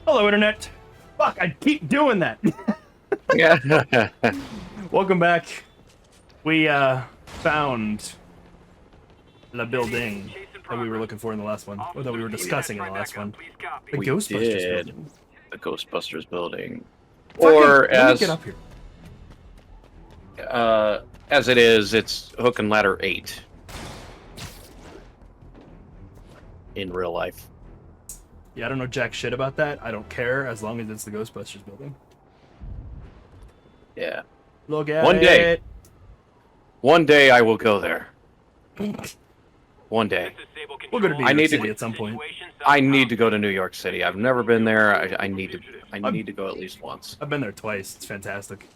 Hello, Internet. Fuck, I keep doing that. Yeah. Welcome back. We found the building that we were looking for in the last one, or that we were discussing in the last one. The We Ghostbusters did. building. The Ghostbusters building. Let me get up here. As it is, it's Hook and Ladder 8. In real life. Yeah, I don't know jack shit about that. I don't care as long as it's the Ghostbusters building. Yeah. Look at One day. it. One day I will go there. One day. We'll go to New York City at some point. I need to go to New York City. I've never been there. I need to go at least once. I've been there twice. It's fantastic.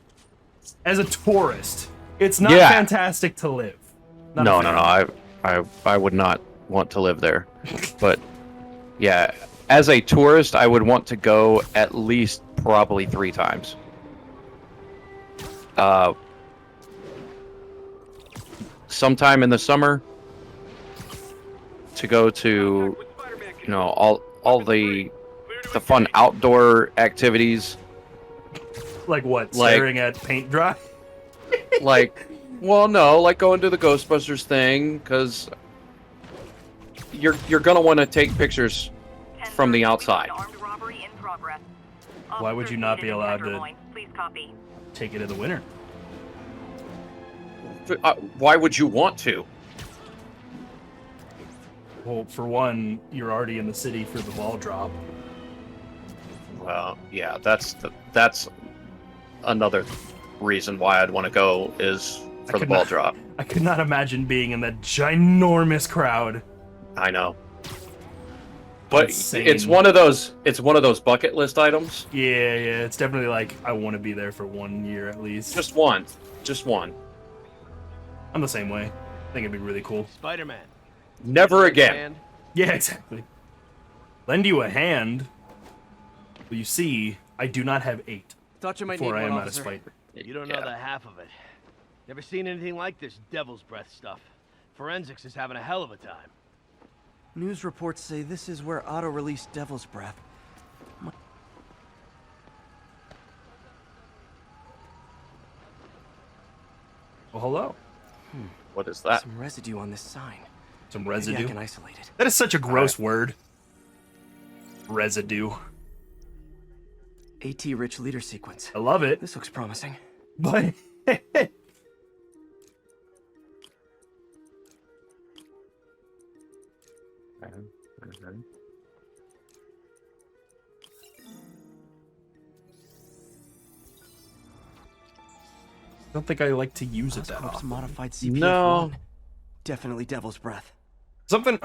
As a tourist, it's not Yeah. fantastic to live. Not a No. fan. I would not want to live there. But yeah, as a tourist, I would want to go at least probably 3 times. Sometime in the summer to go to, you know, all the fun outdoor activities. Like what? Like- Staring at paint dry? Like, well, no, like going to the Ghostbusters thing, because you're gonna want to take pictures from the outside. Why would you not be allowed to take it in the winter? Why would you want to? Well, for one, you're already in the city for the ball drop. Well, yeah, that's another reason why I'd want to go is for the ball drop. I could not imagine being in that ginormous crowd. I know. But Insane. it's one of those bucket list items. Yeah, it's definitely like, I want to be there for 1 year at least. Just one. I'm the same way. I think it'd be really cool. Spider-Man. Never again. Yeah, exactly. Lend you a hand. Well, you see, I do not have 8 Thought you might before need I am one, out of officer. spite. You don't know the half of it. Never seen anything like this devil's breath stuff. Forensics is having a hell of a time. News reports say this is where Otto released Devil's Breath. Well, hello. What is that? Some residue on this sign. Some Maybe I residue. can isolate it. That is such a gross word. Residue. AT-rich leader sequence. I love it, This looks promising. but... I don't think I like to use it that Oscorp's often. modified CPF-1. No. Definitely Devil's Breath. Something...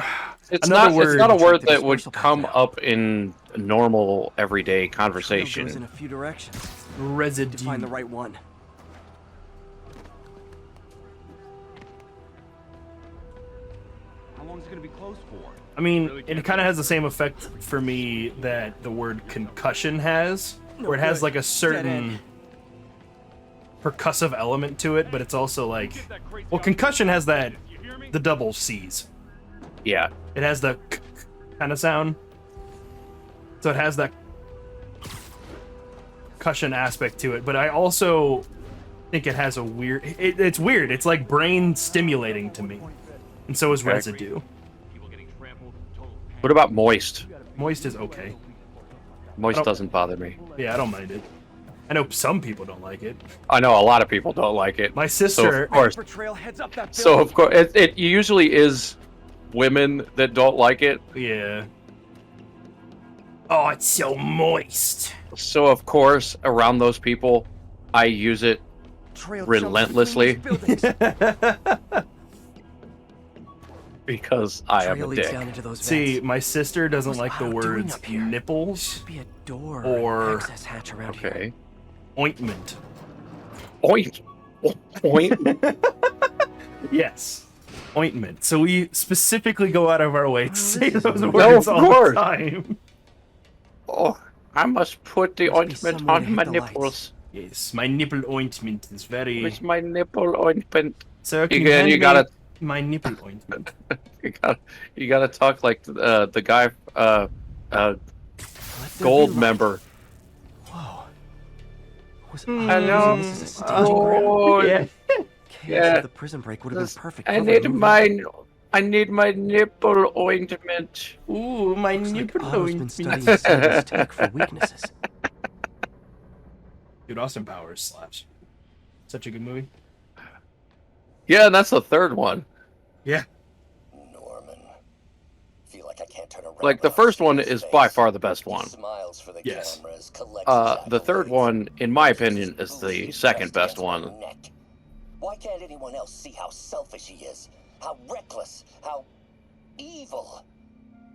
It's another not. word. It's not a word the that would dispersal come path up in normal everyday Trail goes in conversation. a few directions. Residue. To find the right one. How long is it gonna be closed for? I mean, it kind of has the same effect for me that the word concussion has, where it has like a certain percussive element to it, but it's also like, well, concussion has that, the double C's. Yeah. It has the kind of sound, so it has that concussion aspect to it. But I also think it has a weird. It's weird. It's like brain stimulating to me, and so is Okay. residue. What about moist? Moist is okay. Moist I don't- doesn't bother me. Yeah, I don't mind it. I know some people don't like it. I know a lot of people don't like it. My So sister. of course, Trail heads up that so of course, it usually is women that don't like it. Yeah. Oh, it's so moist. So of course, around those people, I use it Trail relentlessly. jumps between these buildings. because I am Trail a leads dick. down into those See, vents. my sister doesn't What's like the Otto doing words up here? nipples, Should be a door or- an access hatch around here. Okay. ointment. Oink. Oink. Yes, ointment. So we specifically go out of our way to say those of words all the course. time. Oh, I must put the Must be ointment somewhere to on my hit the lights. nipples. Yes, my nipple ointment is very. With my nipple ointment. Sir, can You hand me- gotta My nipple ointment. You gotta talk like the guy, Let there gold be light. member. Whoa. Was Hello. this is a staging ground? Oh, Yeah. Chaos of the prison break would have been perfect. I cover need movie. I need my nipple ointment. Ooh, my Looks like nipple Otto's been ointment. studying Satan's tech for weaknesses. Dude, Austin Powers slaps. Such a good movie. Yeah, and that's the third one. Yeah. Norman. Feel like I can't turn around. Like the first one is by far the best one. Smiles for the Yes. cameras, collects The third accolades, one, in my opinion, is believes the his second breast best one. against my neck. Why can't anyone else see how selfish he is? How reckless? How evil?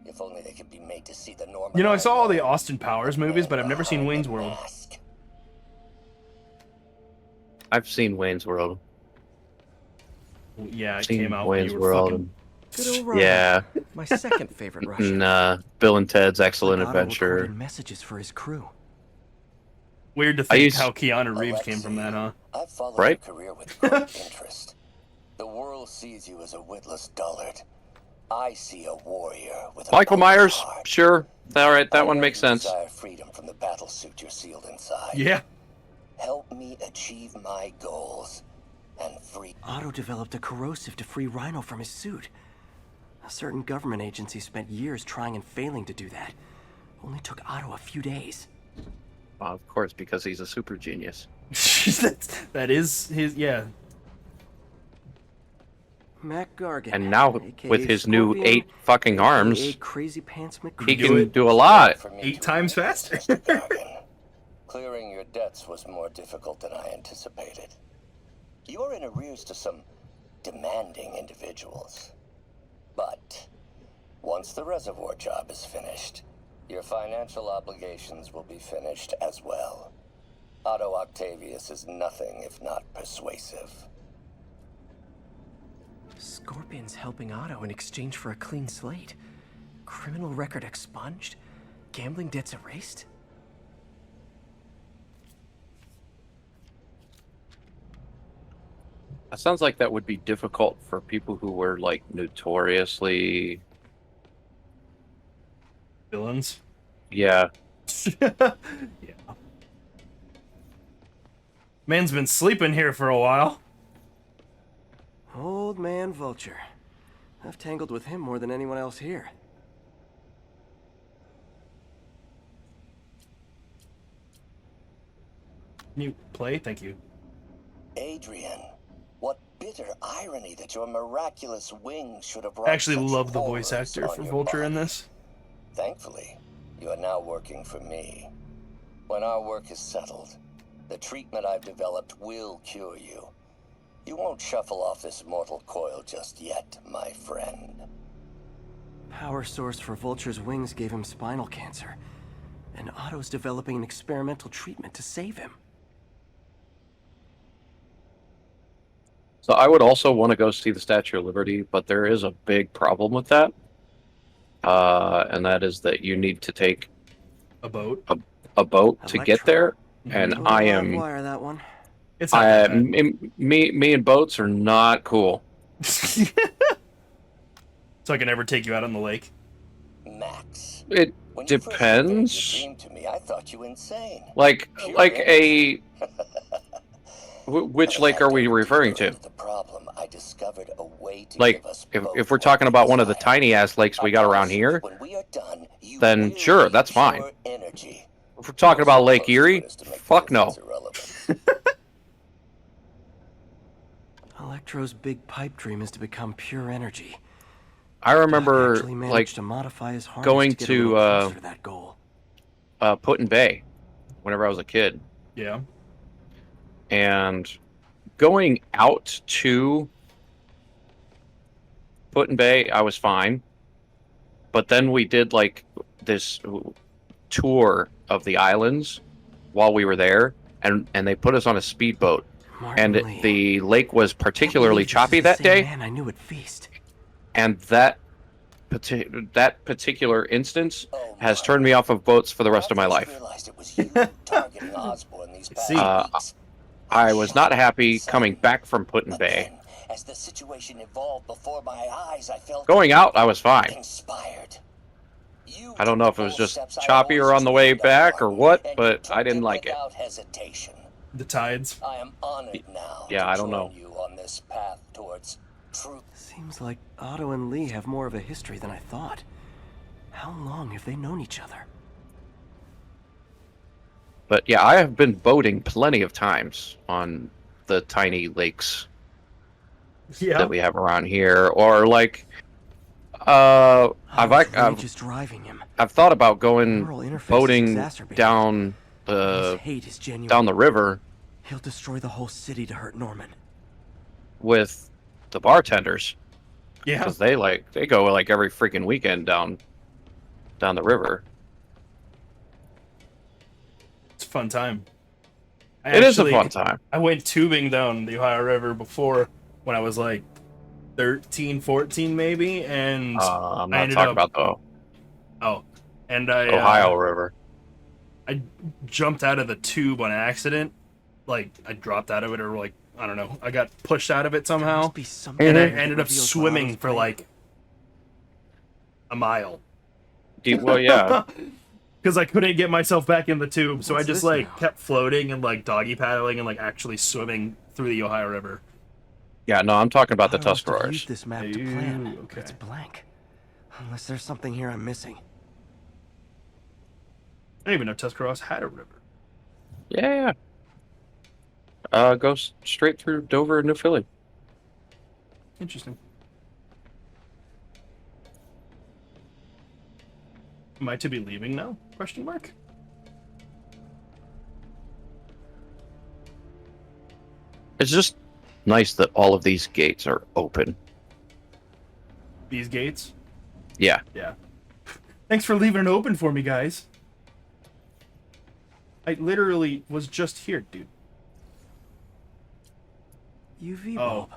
If only they could be made to see the Norman. You know, I saw all the Austin Powers movies, but I've never seen Wayne's World. Mask. I've seen Wayne's World. Yeah, it Seen came out Wayne's when you were World. fucking... Good old Ryan. Yeah, My second favorite Russian. and Bill and Ted's Excellent Otto Adventure. recorded messages for his crew. Weird to I think used- how Keanu Reeves came from that, huh? I've followed Right? your career with great interest. The world sees you as a witless dullard. I see a warrior with a Michael fighting Myers, heart. sure. All right, that I one know makes you sense. desire freedom from the battle suit you're sealed inside. Yeah. Help me achieve my goals and free. Otto developed a corrosive to free Rhino from his suit. A certain government agency spent years trying and failing to do that. Only took Otto a few days. Of course, because he's a super genius. that is his, yeah. Mac Gargan. And now, aka with his new Scorpion, 8 fucking aka arms, Crazy Pants he McCree. do can it. do a lot. For me 8 to times admit, faster. Mr. Gargan, clearing your debts was more difficult than I anticipated. You're in arrears to some demanding individuals. But once the reservoir job is finished, your financial obligations will be finished as well. Otto Octavius is nothing if not persuasive. Scorpion's helping Otto in exchange for a clean slate. Criminal record expunged. Gambling debts erased. That sounds like that would be difficult for people who were like notoriously, Villains. yeah. Yeah. Man's been sleeping here for a while. Old man Vulture. I've tangled with him more than anyone else here. Can you play? Thank you. Adrian, what bitter irony that your miraculous wings should have I brought actually such love the voice horrors actor on for your Vulture in body. this. Thankfully, you are now working for me. When our work is settled, the treatment I've developed will cure you. You won't shuffle off this mortal coil just yet, my friend. Power source for Vulture's wings gave him spinal cancer. And Otto's developing an experimental treatment to save him. So I would also want to go see the Statue of Liberty, but there is a big problem with that. And that is that you need to take A boat. a boat to get there, and Mhm. I am Wire that one. It's not that bad. me and boats are not cool. So I can never take you out on the lake. Max. It When you first conveyed your depends. dream to me, I thought you insane. Like a which lake are we referring to? The problem, I discovered a way to Like, give us if both we're what talking we about one of the desire. tiny ass lakes we got around here, When we are done, you then will sure, be that's fine. pure energy. If we're talking about Lake Close to Erie, it is to make the fuck no. difference irrelevant. Electro's big pipe dream is to become pure energy. I remember Doc actually managed like to modify his harness going to, get a to, little closer to that goal. Put in Bay whenever I was a kid, Yeah. and going out to Put in Bay, I was fine. But then we did like this tour of the islands while we were there, and they put us on a speedboat, and Martin Lee. the lake was Can't particularly believe this choppy is the that same day, Man I knew at Feast. and that particular instance Oh, has Mark. turned me off of boats for the rest of my I life. realized it was you targeting Osborn these past See. weeks. I was not happy coming back from Put in But Bay. then, as the situation evolved before my eyes, I felt Going out, I was fine. inspired. You I don't know took if it was bold just steps I choppy or always on the way dreamed of, back or Martin, what, and you but took I didn't like it. without hesitation. The tides. I am honored now Yeah, to I don't join know. you on this path towards truth. Seems like Otto and Lee have more of a history than I thought. How long have they known each other? But yeah, I have been boating plenty of times on the tiny lakes Yeah. that we have around here, or like, Otto's I've rage is driving him. I've thought about going Neural interface is boating exacerbated. down His the hate is genuine. down the river He'll destroy the whole city to hurt Norman. with the bartenders, Yeah. because they go like every freaking weekend down the river. It's a fun time. It is a fun time. I went tubing down the Ohio River before when I was like 13, 14 maybe, and I'm I not ended talking up, about and the Ohio River. I jumped out of the tube on accident. Like, I dropped out of it, or like, I don't know. I got pushed out of it somehow, Must be something and I that ended up reveals swimming Otto's for brain. like a mile. Well, yeah. Because I couldn't get myself back in the tube, so What's I just this like now? kept floating and like doggy paddling and like actually swimming through the Ohio River. Yeah, no, I'm talking about the Otto must have Tuscaroras. used this map to plan. Ooh, okay. It's blank. Unless there's something here I'm missing. I didn't even know Tuscarawas had a river. Yeah. Goes straight through Dover and New Philly. Interesting. Am I to be leaving now? Question mark. It's just nice that all of these gates are open. These gates. Yeah. Yeah. Thanks for leaving it open for me, guys. I literally was just here, dude. UV Oh. bulb.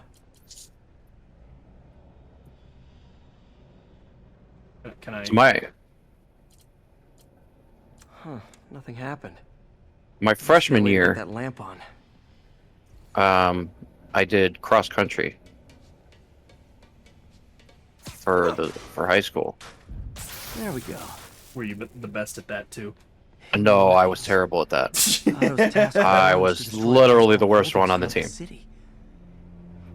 Can I? Huh. Nothing happened. My freshman Way to get year, that lamp on. I did cross country for high school. There we go. Were you the best at that too? No, I was terrible at that. Otto's task I now is was to destroy literally the the worst one buildings on the throughout team. City.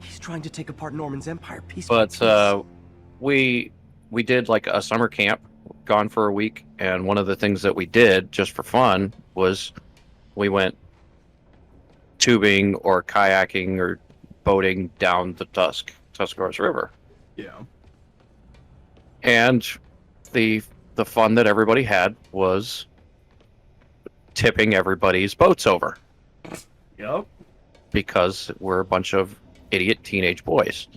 He's trying to take apart Norman's empire piece by piece. But we did like a summer camp, gone for a week, and one of the things that we did just for fun was we went tubing or kayaking or boating down the Tuscarawas River. Yeah. And the fun that everybody had was tipping everybody's boats over Yep. because we're a bunch of idiot teenage boys.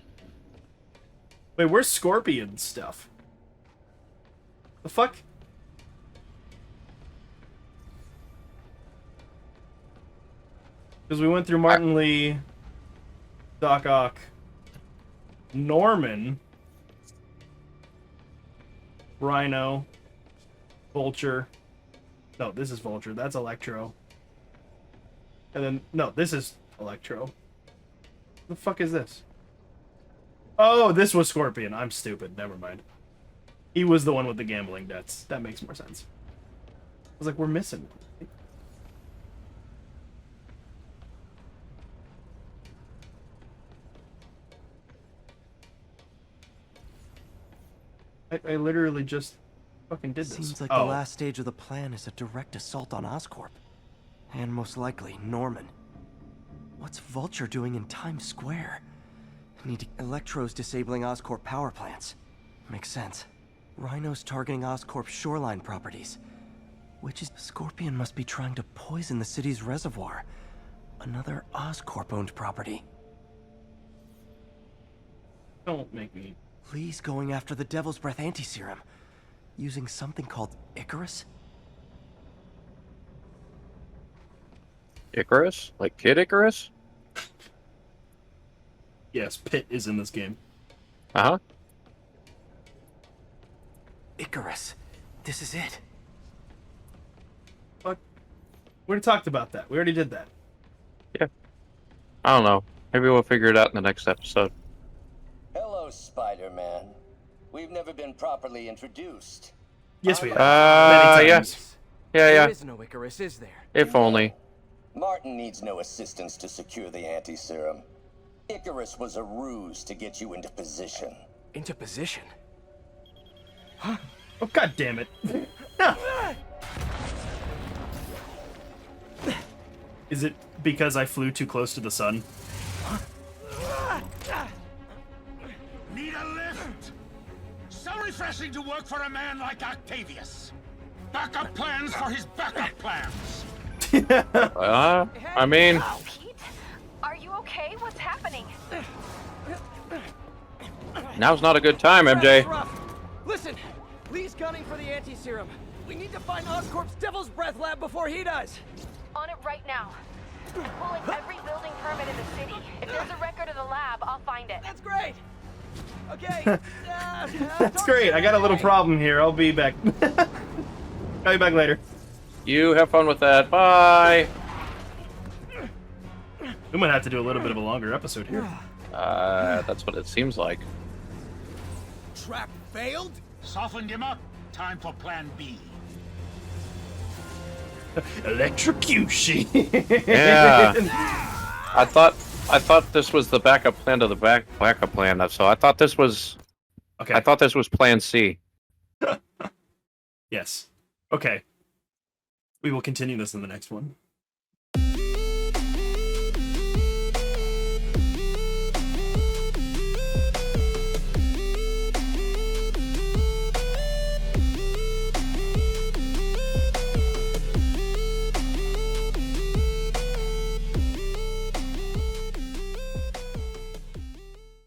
Wait, where's Scorpion stuff? The fuck? Because we went through Martin Lee, Doc Ock, Norman, Rhino, Vulture. No, this is Vulture. That's Electro. And then, no, this is Electro. The fuck is this? Oh, this was Scorpion. I'm stupid. Never mind. He was the one with the gambling debts. That makes more sense. I was like, we're missing one. I literally just fucking did this. Seems like Oh. the last stage of the plan is a direct assault on Oscorp. And most likely, Norman. What's Vulture doing in Times Square? Electro's disabling Oscorp power plants. Makes sense. Rhino's targeting Oscorp's shoreline properties. Scorpion must be trying to poison the city's reservoir. Another Oscorp-owned property. Don't make me. Lee's going after the Devil's Breath anti-serum. Using something called Icarus? Icarus? Like Kid Icarus? Yes, Pitt is in this game. Uh-huh. Icarus. This is it. Fuck. We already talked about that. We already did that. I don't know. Maybe we'll figure it out in the next episode. Hello, Spider-Man. We've never been properly introduced. Yes, we have. Many Yeah. times. Yeah, There yeah. is no Icarus, is there? If only. Martin needs no assistance to secure the anti-serum. Icarus was a ruse to get you into position. Into position. Oh, god damn it. Is it because I flew too close to the sun? Need a lift? So refreshing to work for a man like Octavius. Backup plans for his backup plans. I mean, Pete, are you okay? What's happening? now's not a good time, MJ. That's rough. Listen, Lee's gunning for the anti-serum. We need to find Oscorp's Devil's Breath lab before he does. On it right now. I'm pulling every building permit in the city. If there's a record of the lab, I'll find it. That's great. Okay. That's great. I got a little problem here. I'll be back. I'll be back later. You have fun with that. Bye. We might have to do a little bit of a longer episode here. That's what it seems like. Trap failed? Softened him up. Time for plan B. Electrocution. Yeah. I thought this was the backup plan to the backup plan. So I thought this was. Okay. I thought this was Plan C. Yes. Okay. We will continue this in the next one.